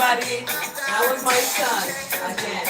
everybody. That was my son again.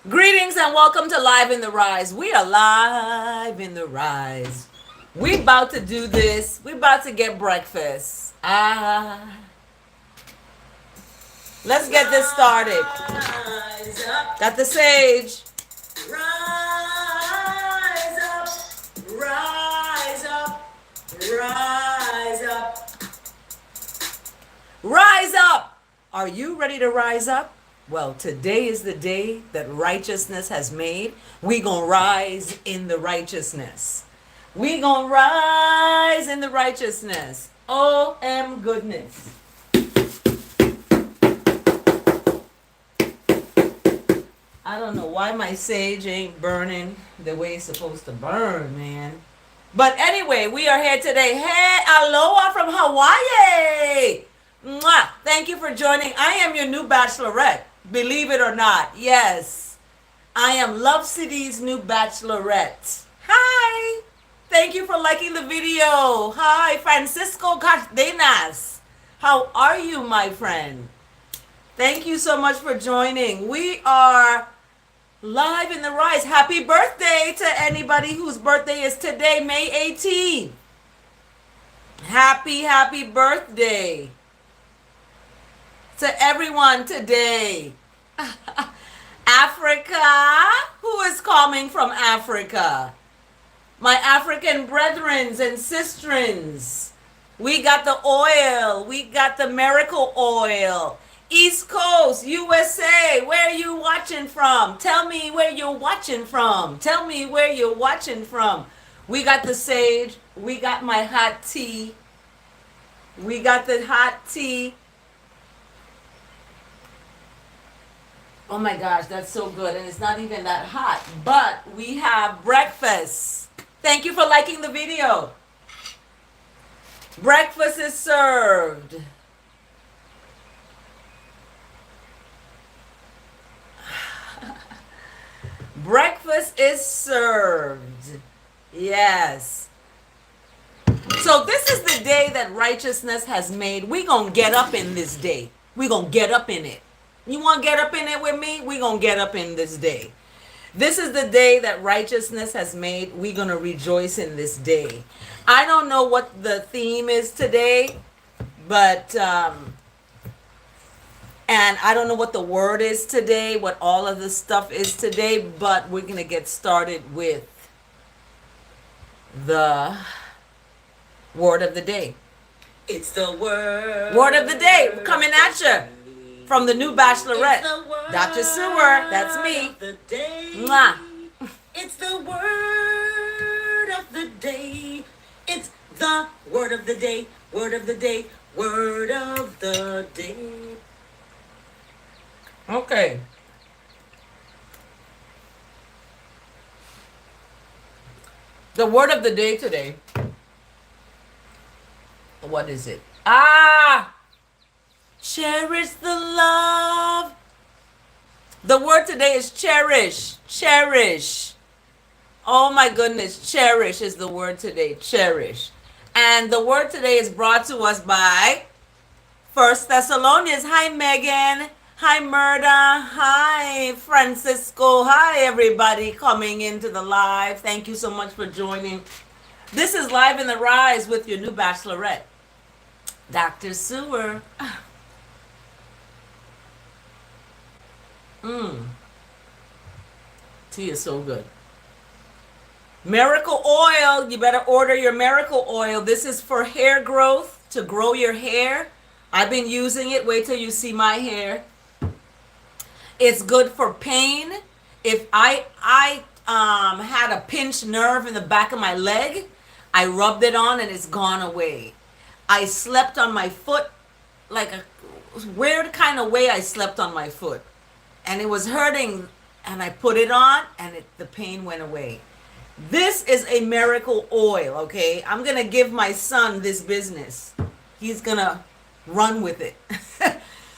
Greetings and welcome to Live in the Rise. We are live in the rise. We about to do this. We about to get breakfast. Let's get this started. Got the sage. Rise up, rise up, rise up. Rise up. Are you ready to rise up? Well, today is the day that righteousness has made. We gonna rise in the righteousness. We gonna rise in the righteousness. O.M. goodness. I don't know why my sage ain't burning the way it's supposed to burn, man. But anyway, we are here today. Hey, aloha from Hawaii. Mwah. Thank you for joining. I am your new Bachelorette. Believe it or not. Yes. I am Love City's new Bachelorette. Hi. Thank you for liking the video. Hi, Francisco Cardenas. How are you, my friend? Thank you so much for joining. We are live in the rise. Happy birthday to anybody whose birthday is today, May 18th. Happy birthday to everyone today. Africa. Who is coming from Africa? My African brethrens and sistrens. We got the oil. We got the miracle oil. East Coast, USA. Where are you watching from? Tell me where you're watching from. Tell me where you're watching from. We got the sage. We got my hot tea. We got the hot tea. Oh my gosh, that's so good. And it's not even that hot. But we have breakfast. Thank you for liking the video. Breakfast is served. Breakfast is served. Yes. So this is the day that righteousness has made. We're going to get up in this day. We're going to get up in it. You want to get up in it with me? We're going to get up in this day. This is the day that righteousness has made. We're going to rejoice in this day. I don't know what the theme is today, But and I don't know what the word is today, what all of this stuff is today, but we're gonna get started with the word of the day. It's the word. Word of the day coming at you from the new Bachelorette. Dr. Sewer, that's me. Of the day. Mwah. It's the word of the day. It's the word of the day. Word of the day. Word of the day. Okay. The word of the day today. What is it? Cherish the love. The word today is cherish. Cherish. Oh my goodness. Cherish is the word today. Cherish. And the word today is brought to us by First Thessalonians. Hi, Megan. Hi, Murda. Hi, Francisco. Hi, everybody coming into the live. Thank you so much for joining. This is Live in the Rise with your new Bachelorette, Dr. Sewer. Tea is so good. Miracle oil. You better order your miracle oil. This is for hair growth, to grow your hair. I've been using it. Wait till you see my hair. It's good for pain. If I had a pinched nerve in the back of my leg, I rubbed it on and it's gone away. I slept on my foot, like a weird kind of way. I slept on my foot and it was hurting, and I put it on and the pain went away. This is a miracle oil, okay? I'm going to give my son this business. He's going to run with it.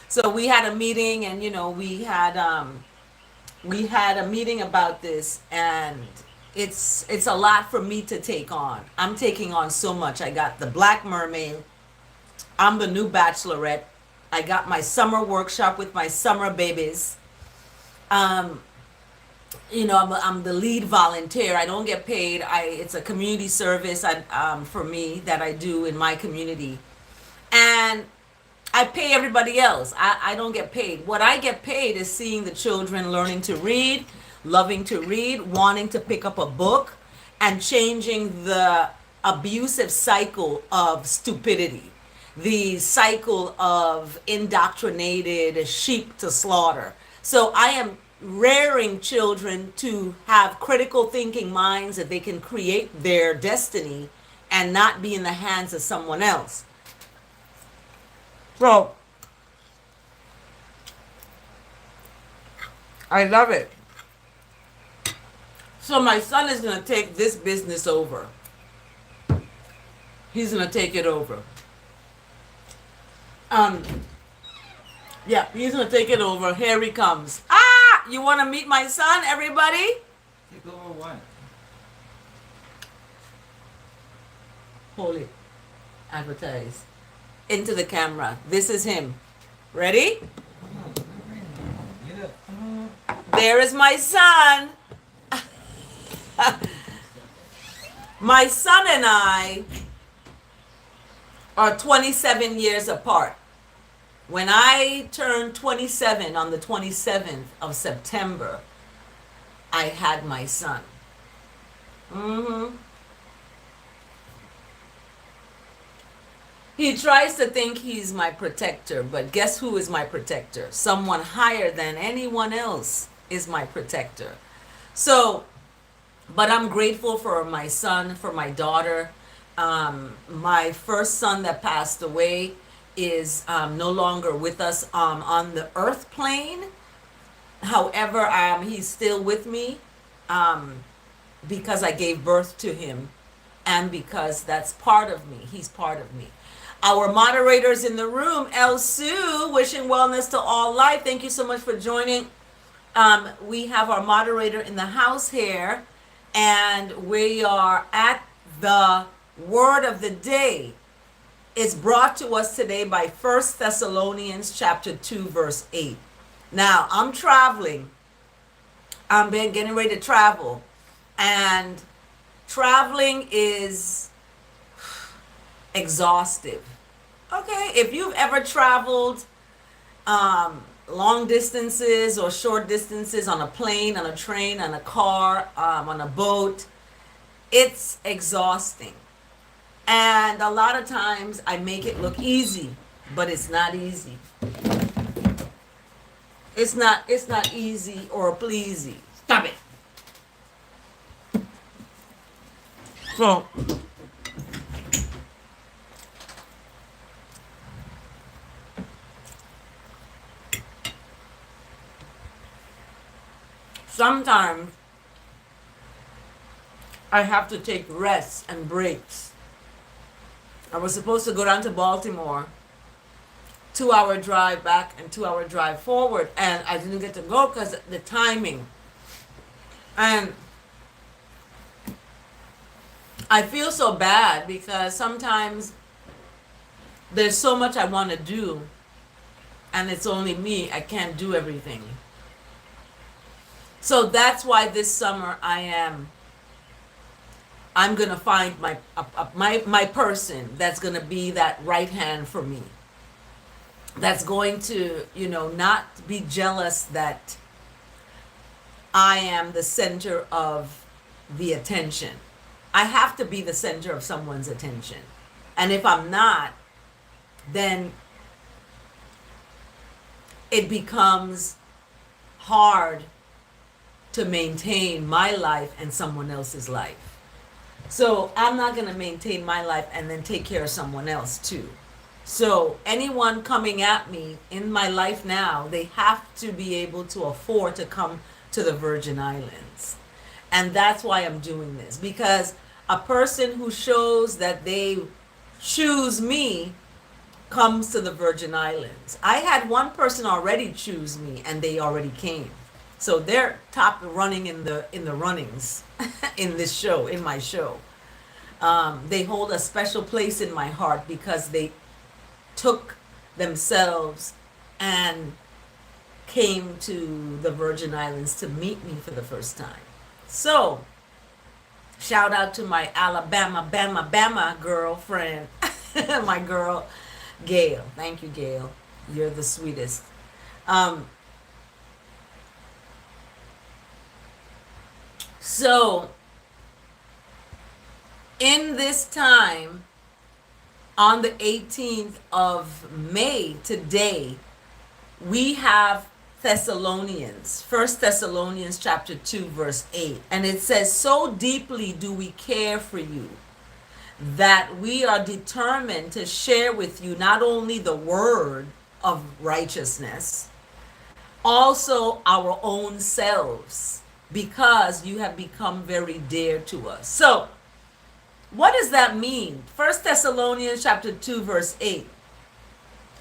So we had a meeting, and we had a meeting about this, and it's a lot for me to take on. I'm taking on so much. I got the Black Mermaid. I'm the new Bachelorette. I got my summer workshop with my summer babies. I'm the lead volunteer. I don't get paid. It's a community service for me that I do in my community. And I pay everybody else. I don't get paid. What I get paid is seeing the children learning to read, loving to read, wanting to pick up a book, and changing the abusive cycle of stupidity, the cycle of indoctrinated sheep to slaughter. So I am rearing children to have critical thinking minds that they can create their destiny and not be in the hands of someone else. So I love it. So my son is going to take this business over. He's going to take it over. Yeah, he's going to take it over. Here he comes. You want to meet my son, everybody? Take over what? Hold it. Advertise. Into the camera. This is him. Ready? There is my son. My son and I are 27 years apart. When I turned 27 on the 27th of September, I had my son. He tries to think he's my protector, but guess who is my protector? Someone higher than anyone else is my protector. So, but I'm grateful for my son, for my daughter. My first son that passed away is no longer with us on the earth plane. However, he's still with me because I gave birth to him, and because that's part of me. He's part of me. Our moderators in the room, El Sue, wishing wellness to all life. Thank you so much for joining. We have our moderator in the house here, and we are at the word of the day. It's brought to us today by First Thessalonians chapter 2, verse 8. Now, I'm traveling. I'm getting ready to travel. And traveling is exhaustive. Okay, if you've ever traveled long distances or short distances on a plane, on a train, on a car, on a boat, it's exhausting. And a lot of times I make it look easy, but it's not easy. It's not easy or pleasy. Stop it. So sometimes I have to take rests and breaks. I was supposed to go down to Baltimore, 2 hour drive back and 2 hour drive forward, and I didn't get to go because the timing. And I feel so bad because sometimes there's so much I want to do, and it's only me. I can't do everything. So that's why this summer I'm gonna find my person that's gonna be that right hand for me. That's going to, not be jealous that I am the center of the attention. I have to be the center of someone's attention. And if I'm not, then it becomes hard to maintain my life and someone else's life. So I'm not going to maintain my life and then take care of someone else too. So anyone coming at me in my life now, they have to be able to afford to come to the Virgin Islands. And that's why I'm doing this, because a person who shows that they choose me comes to the Virgin Islands. I had one person already choose me and they already came. So they're top running in the runnings in this show, in my show. They hold a special place in my heart because they took themselves and came to the Virgin Islands to meet me for the first time. So shout out to my Bama girlfriend, my girl Gail. Thank you, Gail. You're the sweetest. So in this time, on the 18th of May, today, we have Thessalonians, 1 Thessalonians chapter 2, verse 8. And it says, so deeply do we care for you that we are determined to share with you not only the word of righteousness, also our own selves, because you have become very dear to us. So, what does that mean? 1 Thessalonians chapter 2, verse 8.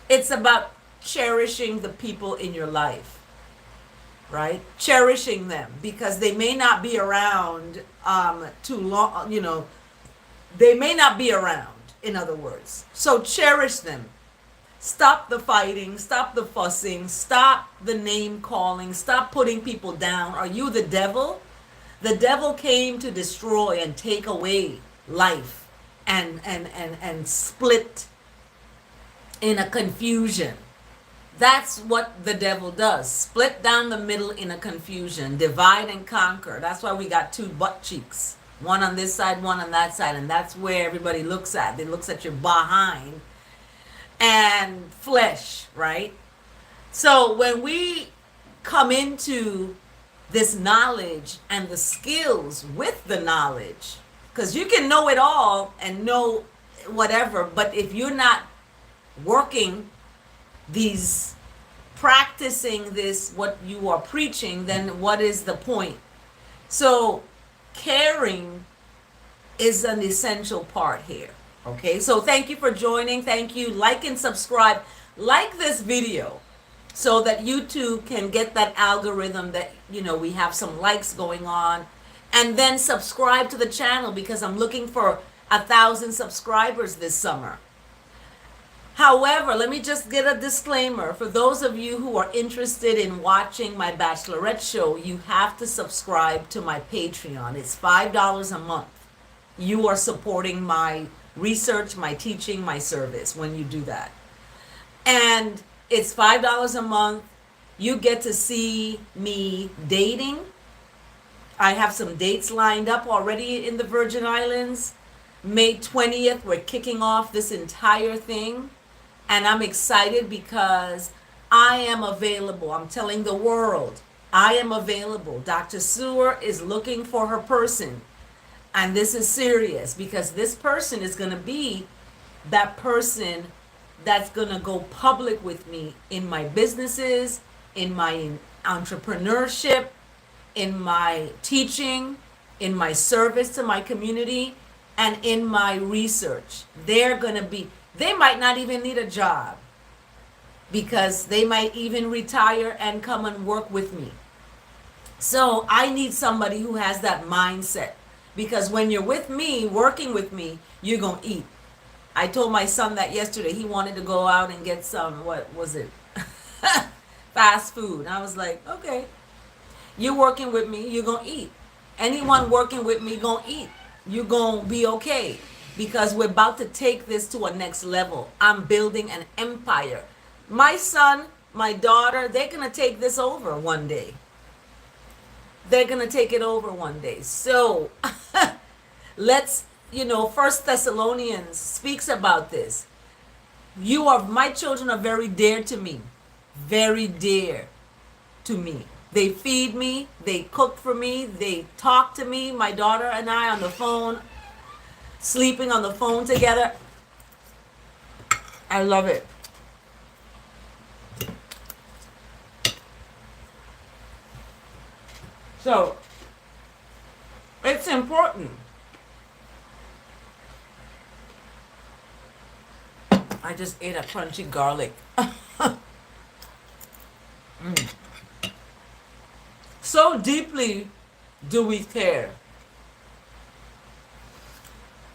It's about cherishing the people in your life, right? Cherishing them because they may not be around too long, they may not be around, in other words. So cherish them. Stop the fighting, stop the fussing, stop the name calling, stop putting people down. Are you the devil? The devil came to destroy and take away life and split in a confusion. That's what the devil does. Split down the middle in a confusion, divide and conquer. That's why we got two butt cheeks, one on this side, one on that side, and that's where everybody looks at. They looks at your behind and flesh, right? So when we come into this knowledge and the skills with the knowledge, because you can know it all and know whatever, but if you're not working these, practicing this, what you are preaching, then what is the point? So caring is an essential part here. Okay, so thank you for joining. Thank you. Like and subscribe. Like this video so that YouTube can get that algorithm that, we have some likes going on. And then subscribe to the channel because I'm looking for 1,000 subscribers this summer. However, let me just get a disclaimer. For those of you who are interested in watching my Bachelorette show, you have to subscribe to my Patreon. It's $5 a month. You are supporting my research, my teaching, my service when you do that. And it's $5 a month. You get to see me dating. I have some dates lined up already in the Virgin Islands. May 20th, we're kicking off this entire thing. And I'm excited because I am available. I'm telling the world, I am available. Dr. Sewer is looking for her person. And this is serious because this person is going to be that person that's going to go public with me in my businesses, in my entrepreneurship, in my teaching, in my service to my community, and in my research. They might not even need a job because they might even retire and come and work with me. So I need somebody who has that mindset because when you're with me, working with me, you're going to eat. I told my son that yesterday. He wanted to go out and get some, what was it? Fast food. I was like, okay, you're working with me, you're going to eat. Anyone working with me going to eat. You're going to be okay because we're about to take this to a next level. I'm building an empire. My son, my daughter, they're going to take this over one day. They're going to take it over one day. So let's, First Thessalonians speaks about this. My children are very dear to me. Very dear to me. They feed me, they cook for me, they talk to me, my daughter and I on the phone, sleeping on the phone together. I love it. So, it's important. I just ate a crunchy garlic. So deeply do we care.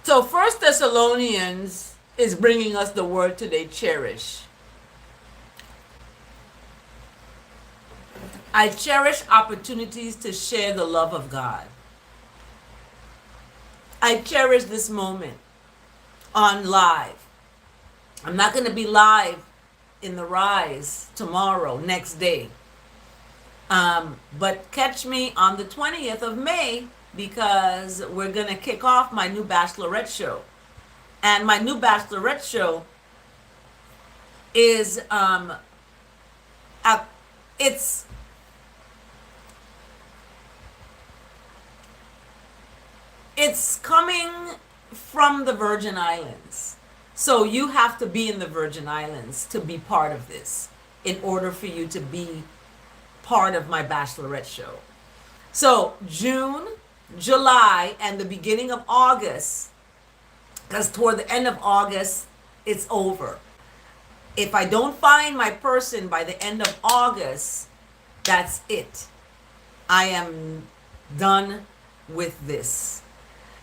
So First Thessalonians is bringing us the word today, cherish. I cherish opportunities to share the love of God. I cherish this moment on live. I'm not going to be live in the Rise tomorrow, next day. But catch me on the 20th of May because we're going to kick off my new Bachelorette show. And my new Bachelorette show is, it's coming from the Virgin Islands. So you have to be in the Virgin Islands to be part of this in order for you to be part of my Bachelorette show. So June, July, and the beginning of August, because toward the end of August, it's over. If I don't find my person by the end of August, that's it. I am done with this.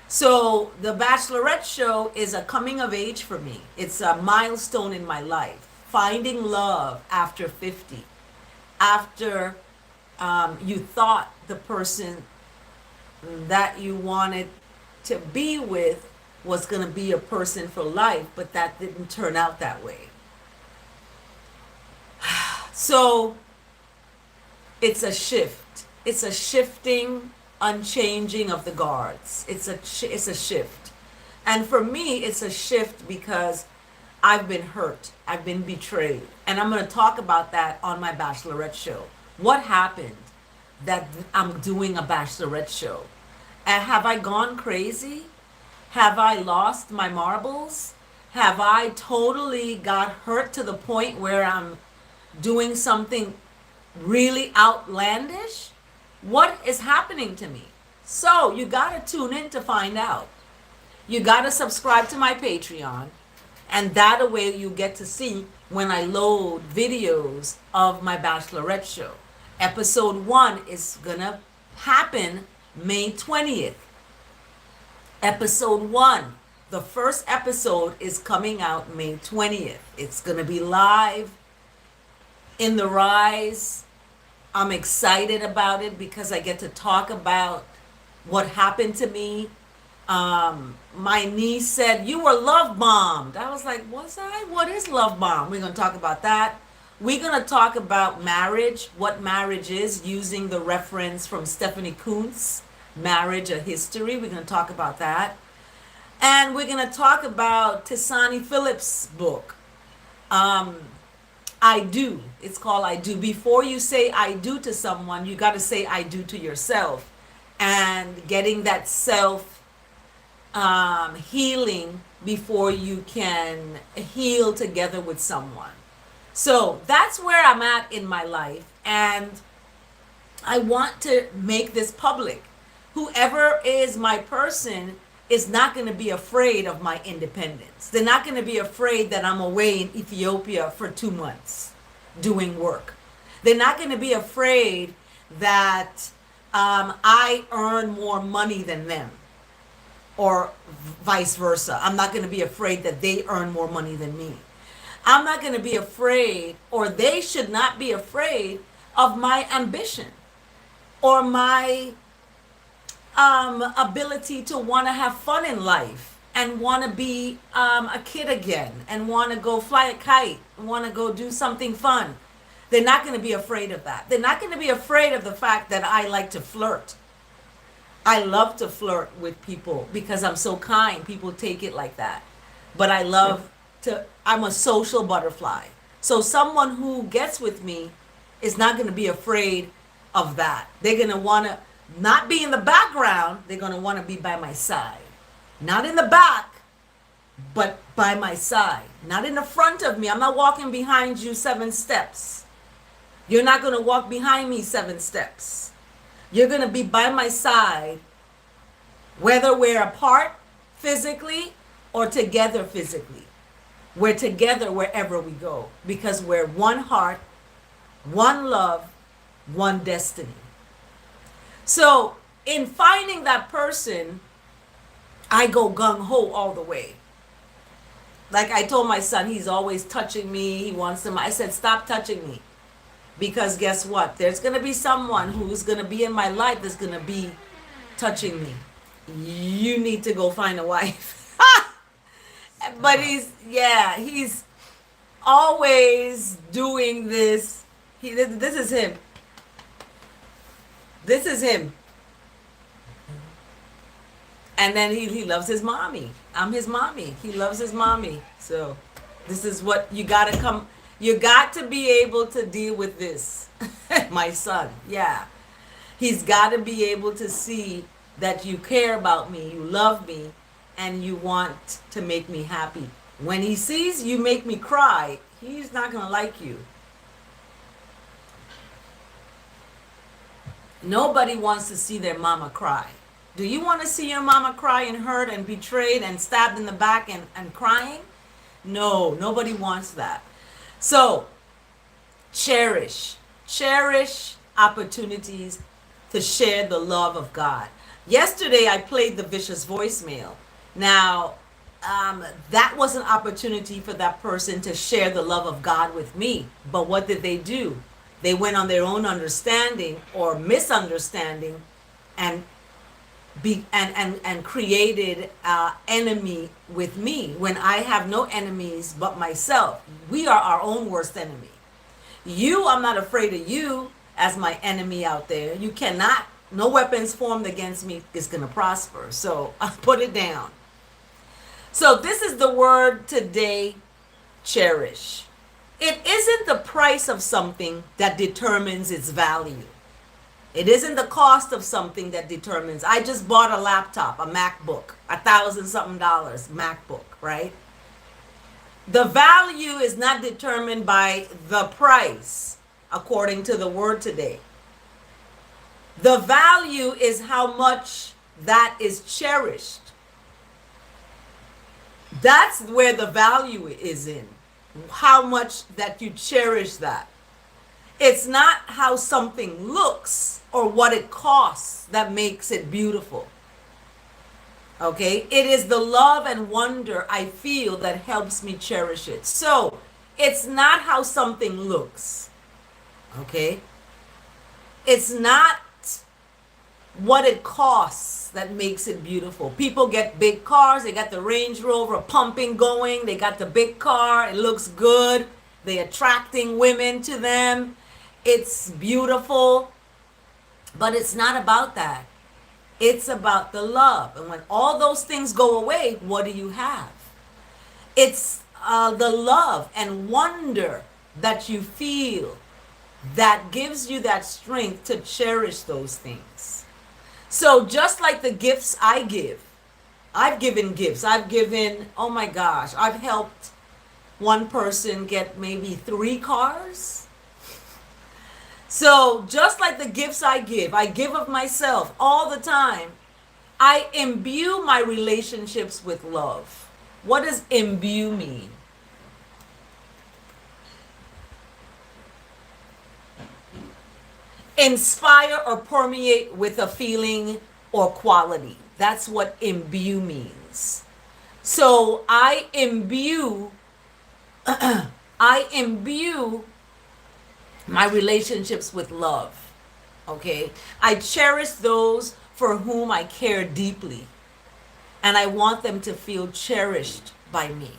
So the Bachelorette show is a coming of age for me. It's a milestone in my life. Finding love after 50. After you thought the person that you wanted to be with was going to be a person for life, but that didn't turn out that way. So it's a shift. It's a shifting, unchanging of the guards. It's a shift. And for me, it's a shift because I've been hurt. I've been betrayed. And I'm going to talk about that on my Bachelorette show. What happened that I'm doing a Bachelorette show? And have I gone crazy? Have I lost my marbles? Have I totally got hurt to the point where I'm doing something really outlandish? What is happening to me? So you got to tune in to find out. You got to subscribe to my Patreon, and that way you get to see when I load videos of my Bachelorette show. Episode 1 is gonna happen May 20th. Episode 1, the first episode is coming out May 20th. It's gonna be live in the Rise. I'm excited about it because I get to talk about what happened to me My niece said, "You were love bombed." I was like, "Was I? What is love bomb?" We're going to talk about that. We're going to talk about marriage, what marriage is, using the reference from Stephanie Kuntz, Marriage, a History. We're going to talk about that. And we're going to talk about Tisani Phillips' book, I Do. It's called I Do. Before you say I do to someone, you got to say I do to yourself. And getting that self healing before you can heal together with someone. So that's where I'm at in my life. And I want to make this public. Whoever is my person is not going to be afraid of my independence. They're not going to be afraid that I'm away in Ethiopia for 2 months doing work. They're not going to be afraid that I earn more money than them, or vice versa. I'm not going to be afraid that they earn more money than me. I'm not going to be afraid, or they should not be afraid of my ambition or my ability to want to have fun in life and want to be a kid again and want to go fly a kite and want to go do something fun. They're not going to be afraid of that. They're not going to be afraid of the fact that I like to flirt. I love to flirt with people because I'm so kind. People take it like that. But I love to, I'm a social butterfly. So someone who gets with me is not going to be afraid of that. They're going to want to not be in the background. They're going to want to be by my side. Not in the back, but by my side. Not in the front of me. I'm not walking behind you 7 steps. You're not going to walk behind me 7 steps. You're going to be by my side, whether we're apart physically or together physically. We're together wherever we go because we're one heart, one love, one destiny. So in finding that person, I go gung-ho all the way. Like I told my son, he's always touching me. He wants to, I said, stop touching me. Because guess what? There's going to be someone who's going to be in my life that's going to be touching me. You need to go find a wife. But he's always doing this. This is him. This is him. And then he loves his mommy. I'm his mommy. He loves his mommy. So this is what you got to come. You got to be able to deal with this. My son. Yeah. He's got to be able to see that you care about me, you love me, and you want to make me happy. When he sees you make me cry, he's not going to like you. Nobody wants to see their mama cry. Do you want to see your mama cry and hurt and betrayed and stabbed in the back and crying? No, nobody wants that. So, cherish opportunities to share the love of God. Yesterday, I played the vicious voicemail. Now, that was an opportunity for that person to share the love of God with me. But what did they do? They went on their own understanding or misunderstanding and created enemy with me when I have no enemies but myself. We are our own worst enemy. I'm not afraid of you as my enemy out there. You cannot, no weapons formed against me is going to prosper. So I put it down. So this is the word today, cherish. It isn't the price of something that determines its value. It isn't the cost of something that determines. I just bought a laptop, a MacBook, $1,000-something MacBook, right? The value is not determined by the price, according to the word today. The value is how much that is cherished. That's where the value is in. How much that you cherish that. It's not how something looks or what it costs that makes it beautiful. Okay? It is the love and wonder I feel that helps me cherish it. So, it's not how something looks. Okay? It's not what it costs that makes it beautiful. People get big cars, they got the Range Rover pumping going, they got the big car, it looks good, they're attracting women to them, it's beautiful, but it's not about that. It's about the love. And when all those things go away, what do you have? It's the love and wonder that you feel that gives you that strength to cherish those things. So just like the gifts I give, I've given gifts. I've given, oh my gosh, I've helped one person get maybe 3 cars. So just like the gifts I give of myself all the time. I imbue my relationships with love. What does imbue mean? Inspire or permeate with a feeling or quality. That's what imbue means. So I imbue my relationships with love. Okay? I cherish those for whom I care deeply. And I want them to feel cherished by me.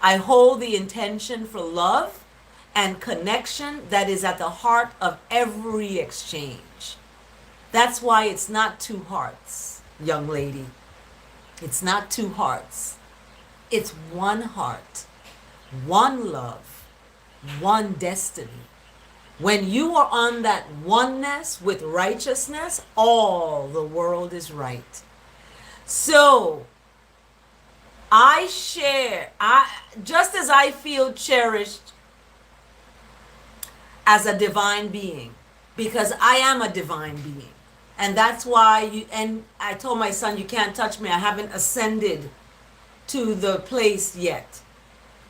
I hold the intention for love and connection that is at the heart of every exchange. That's why it's not 2 hearts, young lady. It's not 2 hearts. It's 1 heart, 1 love, 1 destiny. When you are on that oneness with righteousness, all the world is right. So I share, just as I feel cherished as a divine being, because I am a divine being. And that's why and I told my son, you can't touch me. I haven't ascended to the place yet.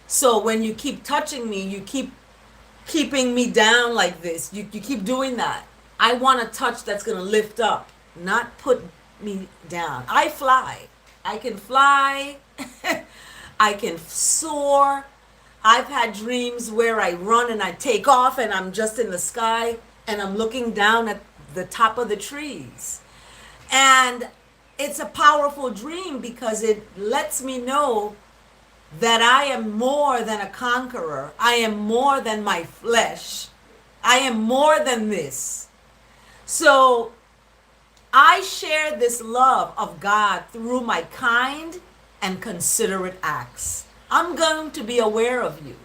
So when you keep touching me, you keep keeping me down like this. You keep doing that. I want a touch that's going to lift up, not put me down. I fly. I can fly. I can soar. I've had dreams where I run and I take off and I'm just in the sky and I'm looking down at the top of the trees. And it's a powerful dream because it lets me know that I am more than a conqueror. I am more than my flesh. I am more than this. So I share this love of God through my kind and considerate acts. I'm going to be aware of you,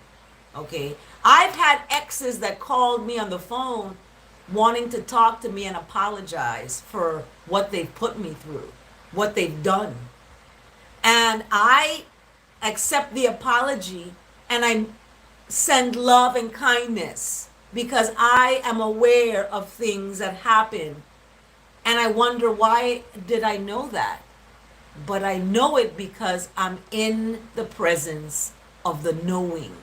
okay? I've had exes that called me on the phone wanting to talk to me and apologize for what they've put me through, what they've done. And I accept the apology and I send love and kindness because I am aware of things that happen. And I wonder, why did I know that? But I know it because I'm in the presence of the knowing,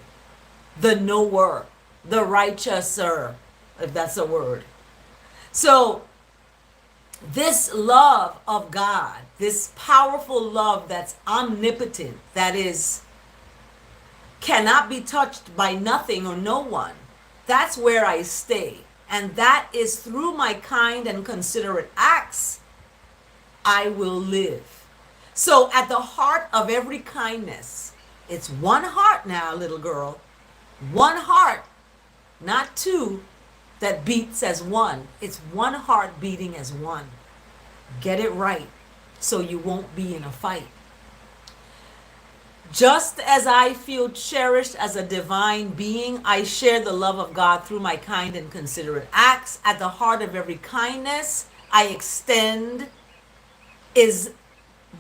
the knower, the righteouser, if that's a word. So this love of God, this powerful love that's omnipotent, that is, cannot be touched by nothing or no one, that's where I stay. And that is through my kind and considerate acts, I will live. So at the heart of every kindness, it's 1 heart now, little girl. 1 heart, not 2, that beats as 1. It's 1 heart beating as 1. Get it right so you won't be in a fight. Just as I feel cherished as a divine being, I share the love of God through my kind and considerate acts. At the heart of every kindness I extend is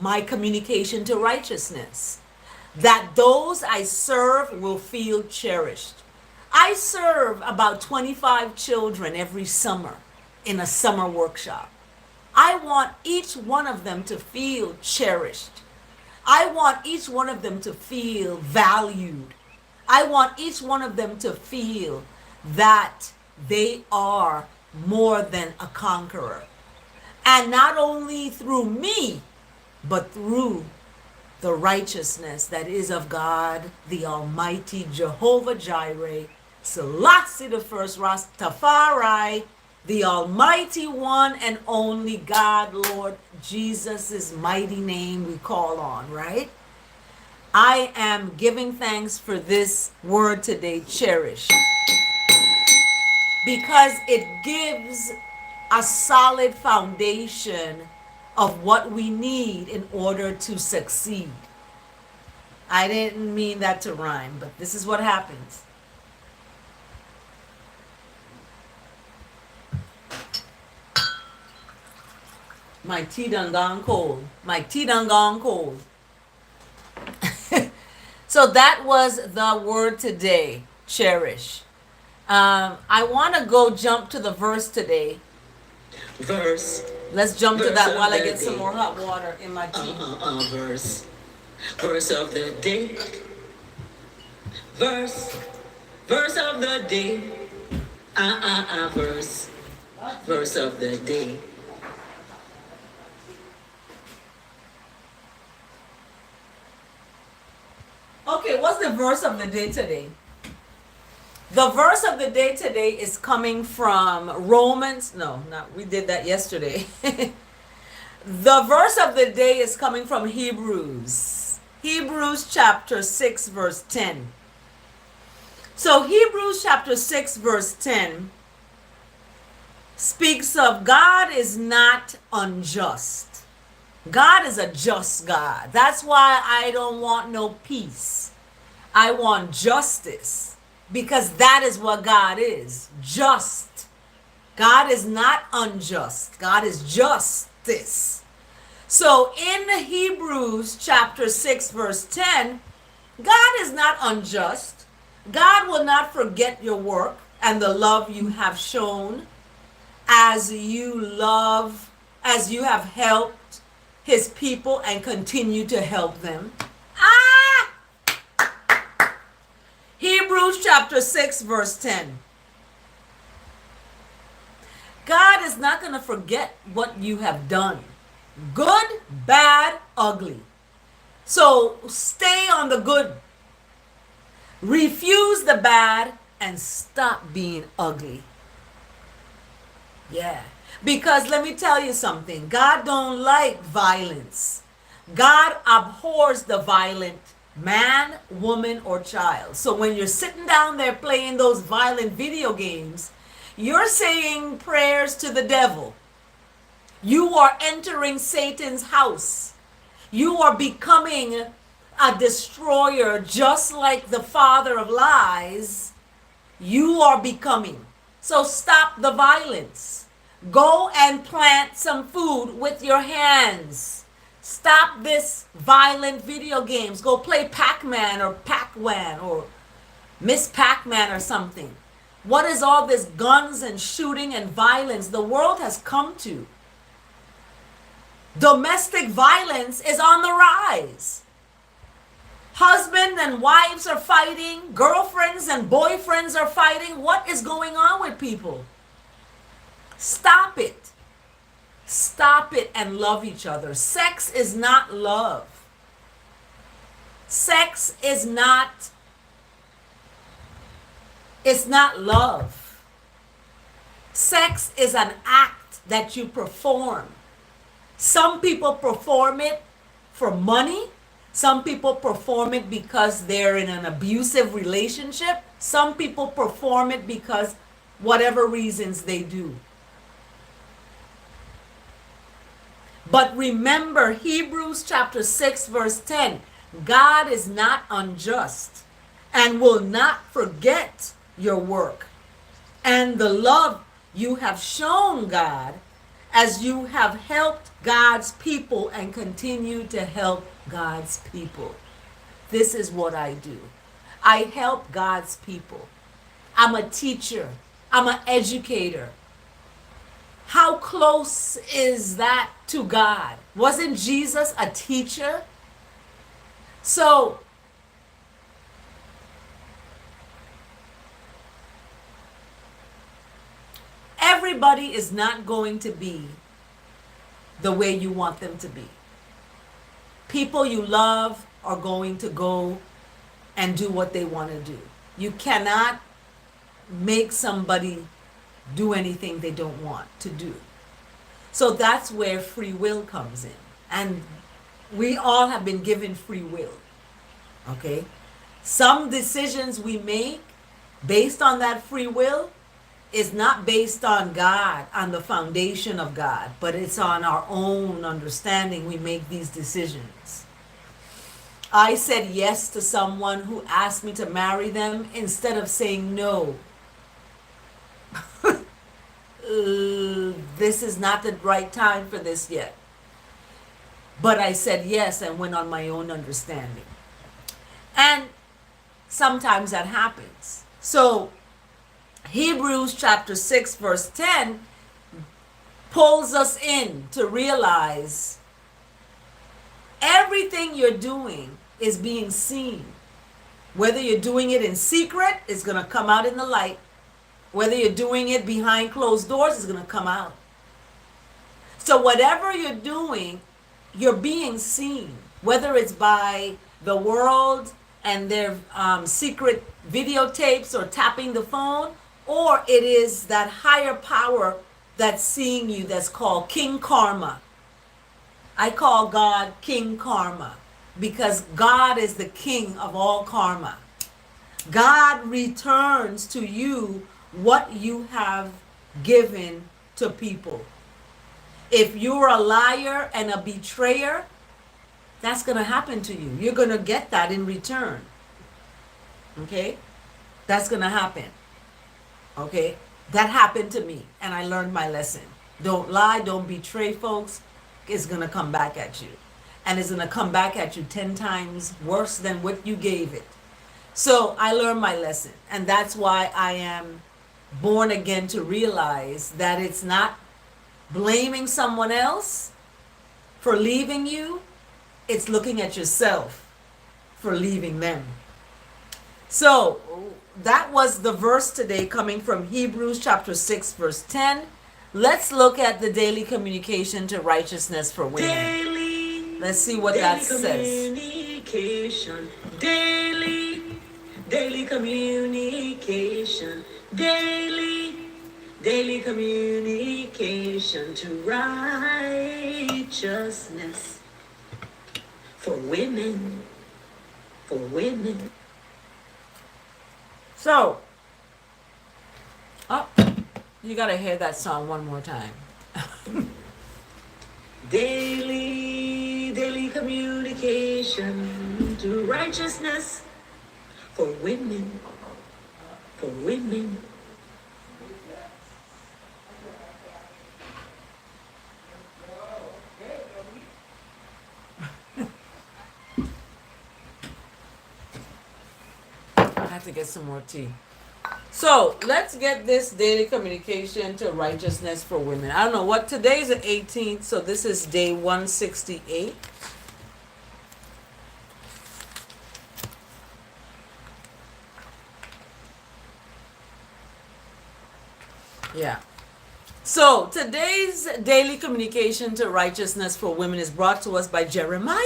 my communication to righteousness, that those I serve will feel cherished. I serve about 25 children every summer in a summer workshop. I want each one of them to feel cherished. I want each one of them to feel valued. I want each one of them to feel that they are more than a conqueror. And not only through me, but through the righteousness that is of God, the Almighty Jehovah Jireh, Selassie the First, Rastafari, the Almighty One and only God, Lord Jesus' mighty name we call on, right? I am giving thanks for this word today, cherish, because it gives a solid foundation of what we need in order to succeed. I didn't mean that to rhyme, but this is what happens. My tea done gone cold. My tea done gone cold. So that was the word today, cherish. I want to go jump to the verse today. Verse. Let's jump to Verse that of while I the get some day. more hot water in my tea. Verse. Verse of the day. Verse. Verse of the day. Verse. Verse of the day. Okay, what's the verse of the day today? The verse of the day today is coming from Romans. No, not we did that yesterday. The verse of the day is coming from Hebrews. Hebrews chapter 6 verse 10. So Hebrews chapter 6 verse 10 speaks of God is not unjust. God is a just God. That's why I don't want no peace. I want justice, because that is what God is. Just. God is not unjust. God is justice. So in Hebrews chapter 6 verse 10, God is not unjust. God will not forget your work and the love you have shown as you have helped his people and continue to help them. Hebrews chapter 6 verse 10. God is not going to forget what you have done. Good, bad, ugly. So stay on the good. Refuse the bad and stop being ugly. Yeah. Because let me tell you something. God don't like violence. God abhors the violent man, woman, or child. So when you're sitting down there playing those violent video games, you're saying prayers to the devil. You are entering Satan's house. You are becoming a destroyer, just like the father of lies. You are becoming. So stop the violence. Go and plant some food with your hands. Stop this violent video games. Go play Pac-Man or Pac-Wan or Miss Pac-Man or something. What is all this guns and shooting and violence the world has come to? Domestic violence is on the rise. Husband and wives are fighting. Girlfriends and boyfriends are fighting. What is going on with people? Stop it. Stop it and love each other. Sex is not love. Sex is not, it's not love. Sex is an act that you perform. Some people perform it for money. Some people perform it because they're in an abusive relationship. Some people perform it because whatever reasons they do. But remember Hebrews chapter 6 verse 10. God is not unjust and will not forget your work and the love you have shown God as you have helped God's people and continue to help God's people. This is what I do. I help God's people. I'm a teacher. I'm an educator. How close is that to God? Wasn't Jesus a teacher? So, everybody is not going to be the way you want them to be. People you love are going to go and do what they want to do. You cannot make somebody do anything they don't want to do. So that's where free will comes in. And we all have been given free will. Okay? Some decisions we make based on that free will is not based on God, on the foundation of God, but it's on our own understanding we make these decisions. I said yes to someone who asked me to marry them instead of saying no. This is not the right time for this yet. But I said yes and went on my own understanding. And sometimes that happens. So Hebrews chapter 6 verse 10 pulls us in to realize everything you're doing is being seen. Whether you're doing it in secret, it's going to come out in the light. Whether you're doing it behind closed doors, it's going to come out. So whatever you're doing, you're being seen. Whether it's by the world and their secret videotapes or tapping the phone, or it is that higher power that's seeing you that's called King Karma. I call God King Karma because God is the king of all karma. God returns to you what you have given to people. If you're a liar and a betrayer, that's going to happen to you. You're going to get that in return. Okay? That's going to happen. Okay? That happened to me, and I learned my lesson. Don't lie, don't betray folks. It's going to come back at you. And it's going to come back at you 10 times worse than what you gave it. So I learned my lesson. And that's why I am born again to realize that it's not blaming someone else for leaving you. It's looking at yourself for leaving them. So that was the verse today coming from Hebrews chapter 6 verse 10. Let's look at the daily communication to righteousness for women. Let's see what that says. Communication, daily communication, daily communication to righteousness for women. So, you gotta hear that song one more time. Daily communication to righteousness for women. I have to get some more tea. So let's get this daily communication to righteousness for women. I don't know what today's the 18th, so this is day 168. Yeah. So today's daily communication to righteousness for women is brought to us by Jeremiah.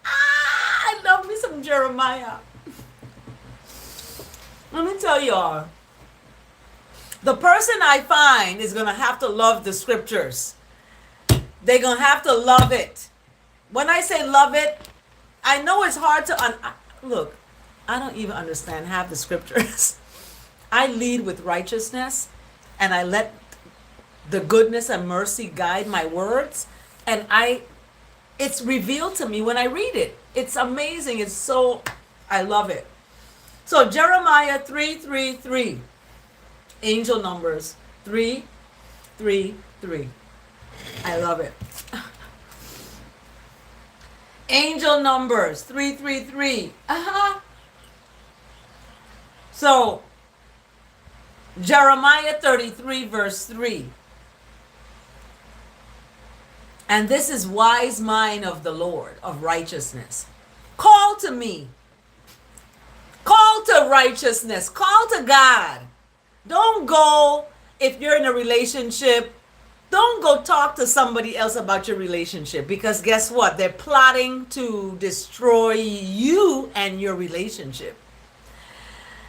I love me some Jeremiah. Let me tell y'all, the person I find is going to have to love the scriptures. They're going to have to love it. When I say love it, I know it's hard to, look, I don't even understand half the scriptures. I lead with righteousness and I let the goodness and mercy guide my words. And it's revealed to me when I read it. It's amazing. I love it. So Jeremiah 3:3. Angel numbers 3:3. I love it. Angel numbers 3:3. So Jeremiah 33 verse 3. And this is wise mind of the Lord of righteousness. Call to me. Call to righteousness. Call to God. Don't go, if you're in a relationship, don't go talk to somebody else about your relationship, because guess what? They're plotting to destroy you and your relationship.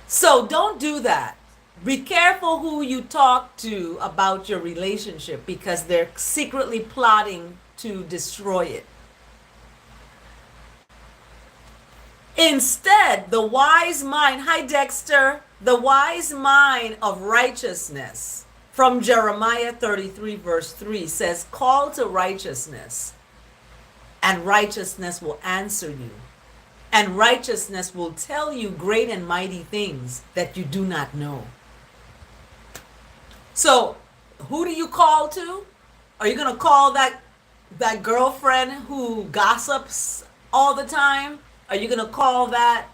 So don't do that. Be careful who you talk to about your relationship because they're secretly plotting to destroy it. Instead, the wise mind, hi Dexter, the wise mind of righteousness from Jeremiah 33 verse 3 says, call to righteousness and righteousness will answer you. And righteousness will tell you great and mighty things that you do not know. So, who do you call to? Are you going to call that girlfriend who gossips all the time? Are you going to call that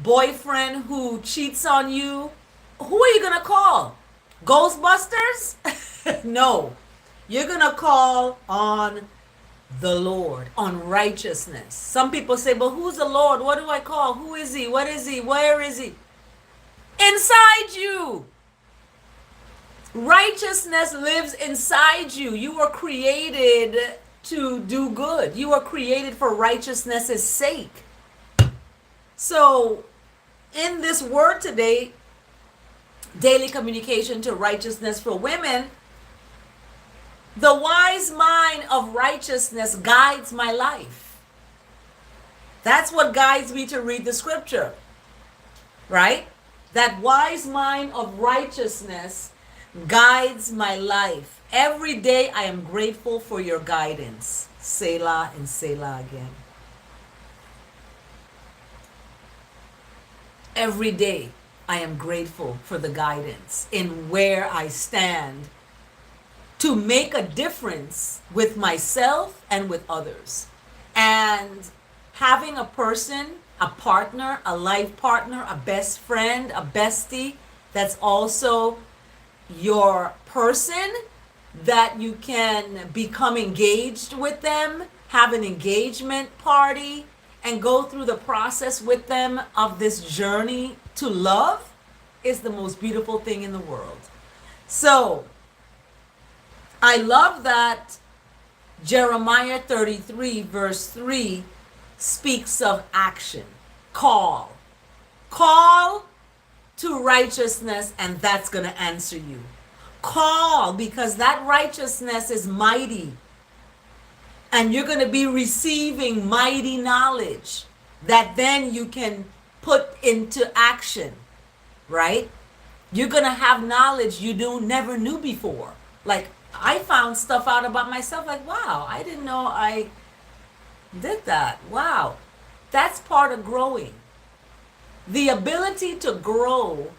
boyfriend who cheats on you? Who are you going to call? Ghostbusters? No. You're going to call on the Lord, on righteousness. Some people say, but who's the Lord? What do I call? Who is he? What is he? Where is he? Inside you. Righteousness lives inside you. You were created to do good. You were created for righteousness' sake. So, in this word today, daily communication to righteousness for women, the wise mind of righteousness guides my life. That's what guides me to read the scripture, right? That wise mind of righteousness guides my life. Every day I am grateful for your guidance. Selah and Selah again. Every day I am grateful for the guidance in where I stand to make a difference with myself and with others. And having a person, a partner, a life partner, a best friend, a bestie, that's also your person, that you can become engaged with them, have an engagement party, and go through the process with them of this journey to love is the most beautiful thing in the world. So, I love that Jeremiah 33 verse 3 speaks of action. Call. Call to righteousness and that's going to answer you. Call because that righteousness is mighty. And you're going to be receiving mighty knowledge that then you can put into action, right? You're going to have knowledge you never knew before. Like, I found stuff out about myself like, wow, I didn't know I did that. Wow. That's part of growing. The ability to grow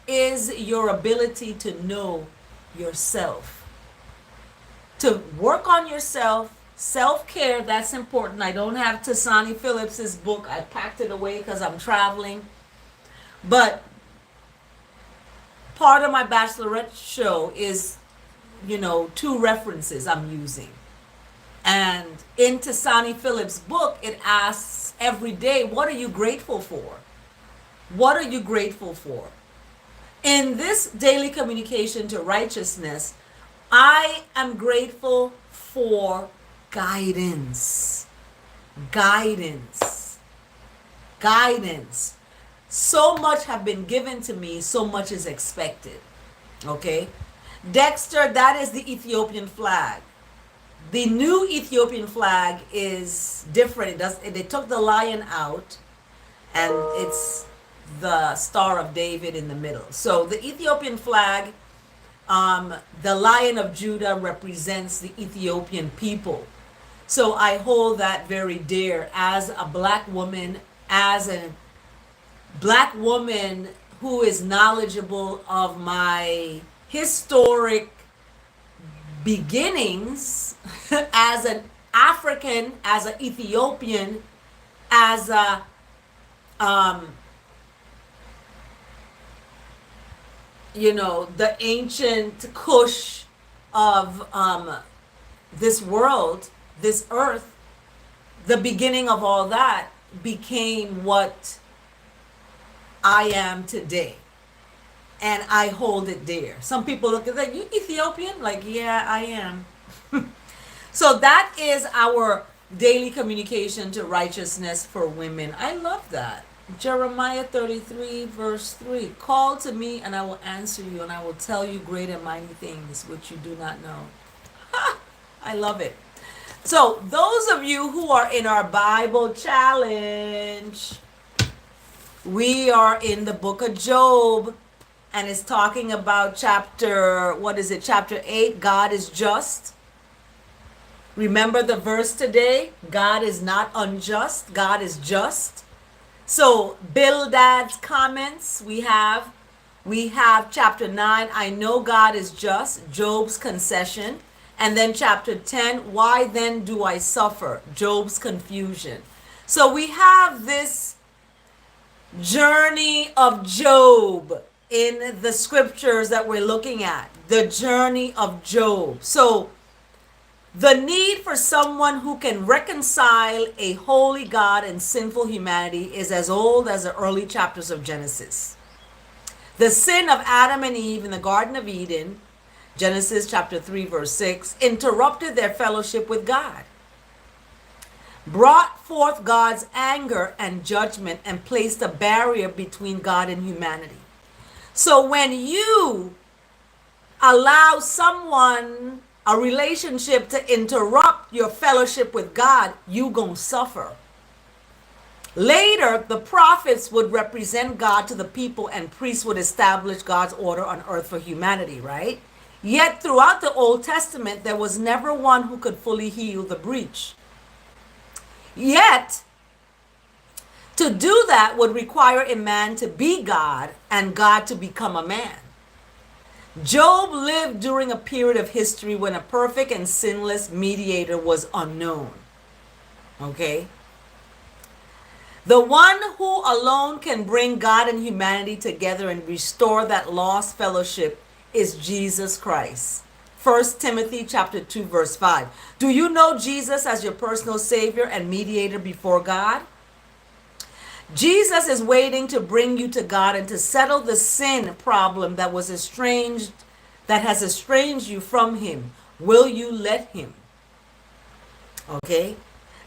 is your ability to know yourself. To work on yourself, self-care, that's important. I don't have Tasani Phillips's book. I packed it away because I'm traveling. But part of my Bachelorette show is, 2 references I'm using. And in Tasani Phillips' book, it asks every day, what are you grateful for? What are you grateful for? In this daily communication to righteousness, I am grateful for guidance. Guidance. Guidance. So much have been given to me, so much is expected. Okay? Dexter, that is the Ethiopian flag. The new Ethiopian flag is different. They took the lion out and it's the Star of David in the middle. So the Ethiopian flag, the Lion of Judah represents the Ethiopian people. So I hold that very dear as a black woman, who is knowledgeable of my historic beginnings as an African, as an Ethiopian, as a the ancient Kush of this world, this earth. The beginning of all that became what I am today. And I hold it dear. Some people look at that, you Ethiopian? Like, yeah, I am. So that is our daily communication to righteousness for women. I love that. Jeremiah 33, verse 3. Call to me, and I will answer you, and I will tell you great and mighty things which you do not know. Ha! I love it. So, those of you who are in our Bible challenge, we are in the book of Job, and it's talking about chapter, what is it, chapter 8, God is just. Remember the verse today? God is not unjust, God is just. So Bildad's comments, we have chapter 9, I know God is just, Job's concession. And then chapter 10, why then do I suffer? Job's confusion. So we have this journey of Job in the scriptures that we're looking at. The journey of Job. So the need for someone who can reconcile a holy God and sinful humanity is as old as the early chapters of Genesis. The sin of Adam and Eve in the Garden of Eden, Genesis chapter 3, verse 6, interrupted their fellowship with God, brought forth God's anger and judgment, and placed a barrier between God and humanity. So when you allow someone, a relationship, to interrupt your fellowship with God, you gonna suffer. Later, the prophets would represent God to the people, and priests would establish God's order on earth for humanity, right? Yet throughout the Old Testament, there was never one who could fully heal the breach. Yet, to do that would require a man to be God and God to become a man. Job lived during a period of history when a perfect and sinless mediator was unknown. Okay? The one who alone can bring God and humanity together and restore that lost fellowship is Jesus Christ. 1 Timothy chapter 2, verse 5. Do you know Jesus as your personal Savior and mediator before God? Jesus is waiting to bring you to God and to settle the sin problem that has estranged you from Him. Will you let Him? Okay?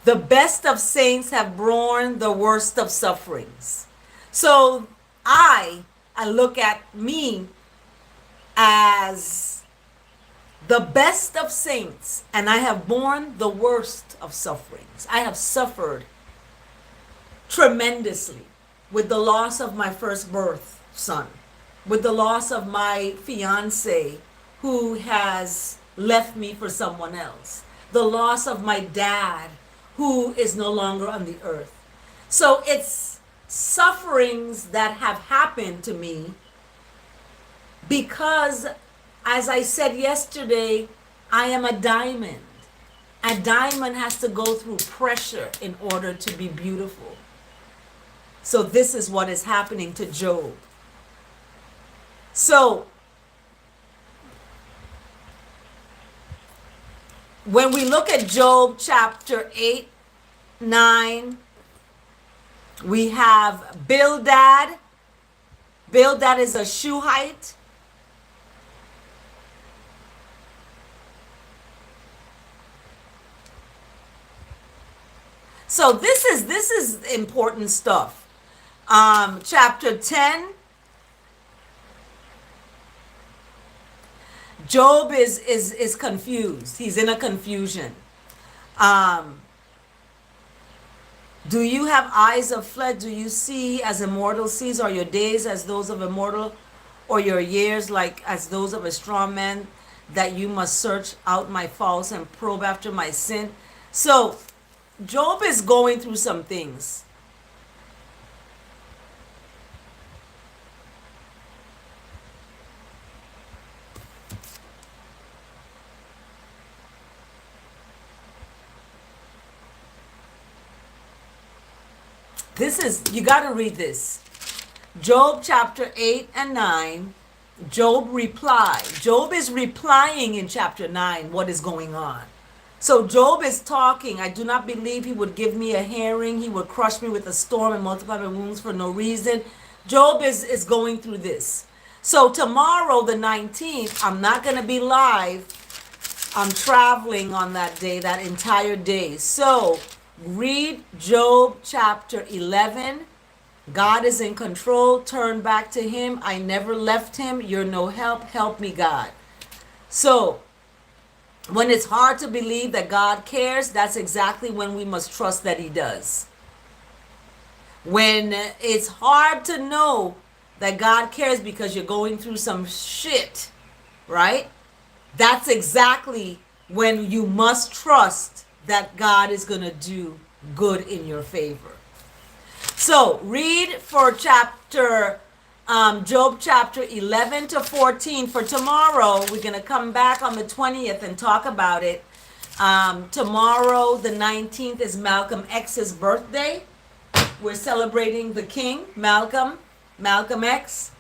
The best of saints have borne the worst of sufferings. So I look at me as the best of saints, and I have borne the worst of sufferings. I have suffered tremendously with the loss of my first birth son, with the loss of my fiance who has left me for someone else, the loss of my dad who is no longer on the earth. So it's sufferings that have happened to me because, as I said yesterday, I am a diamond. A diamond has to go through pressure in order to be beautiful. So this is what is happening to Job. So when we look at Job chapter 8, 9, we have Bildad. Bildad is a Shuhite. So this is important stuff. Chapter 10, Job is confused. He's in a confusion. Do you have eyes of flesh? Do you see as a mortal sees? Are your days as those of a mortal, or your years like as those of a strong man, that you must search out my faults and probe after my sin? So Job is going through some things. You got to read this. Job chapter 8 and 9, Job replied. Job is replying in chapter 9 what is going on. So Job is talking. I do not believe he would give me a hearing. He would crush me with a storm and multiply my wounds for no reason. Job is going through this. So tomorrow, the 19th, I'm not going to be live. I'm traveling on that day, that entire day. So read Job chapter 11 God is in control. Turn back to him. I never left him. You're no help. Help me, God. So when it's hard to believe that God cares, that's exactly when we must trust that he does. When it's hard to know that God cares because you're going through some shit, right? That's exactly when you must trust that God is going to do good in your favor. So read for Job chapter 11 to 14 for tomorrow. We're going to come back on the 20th and talk about it. Tomorrow, the 19th, is Malcolm X's birthday. We're celebrating the king, Malcolm X.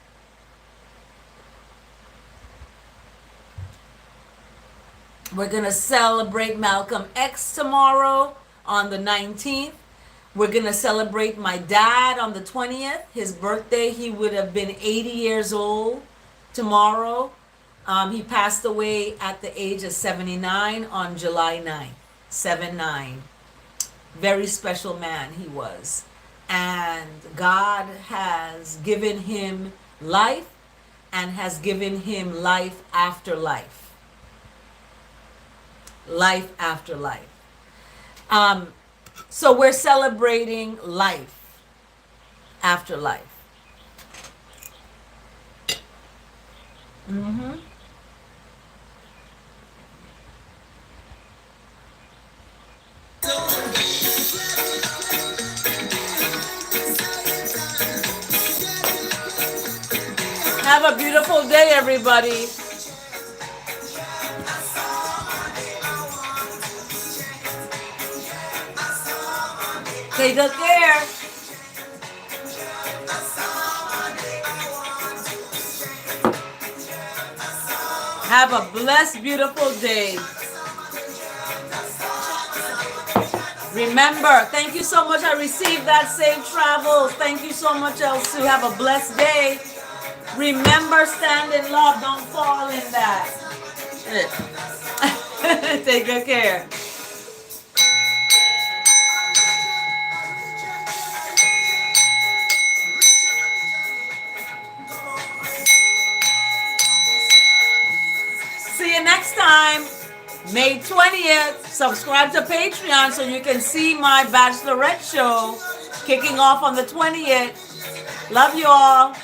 We're going to celebrate Malcolm X tomorrow on the 19th. We're going to celebrate my dad on the 20th. His birthday, he would have been 80 years old tomorrow. He passed away at the age of 79 on July 9th. 7-9. Very special man he was. And God has given him life and has given him life after life. Life after life. So we're celebrating life after life. Have a beautiful day, everybody. Take good care. Have a blessed, beautiful day. Remember, thank you so much. I received that. Safe travels. Thank you so much, Elsie. Have a blessed day. Remember, stand in love. Don't fall in that. Take good care. See you next time. May 20th. Subscribe to Patreon so you can see my Bachelorette show kicking off on the 20th. Love you all.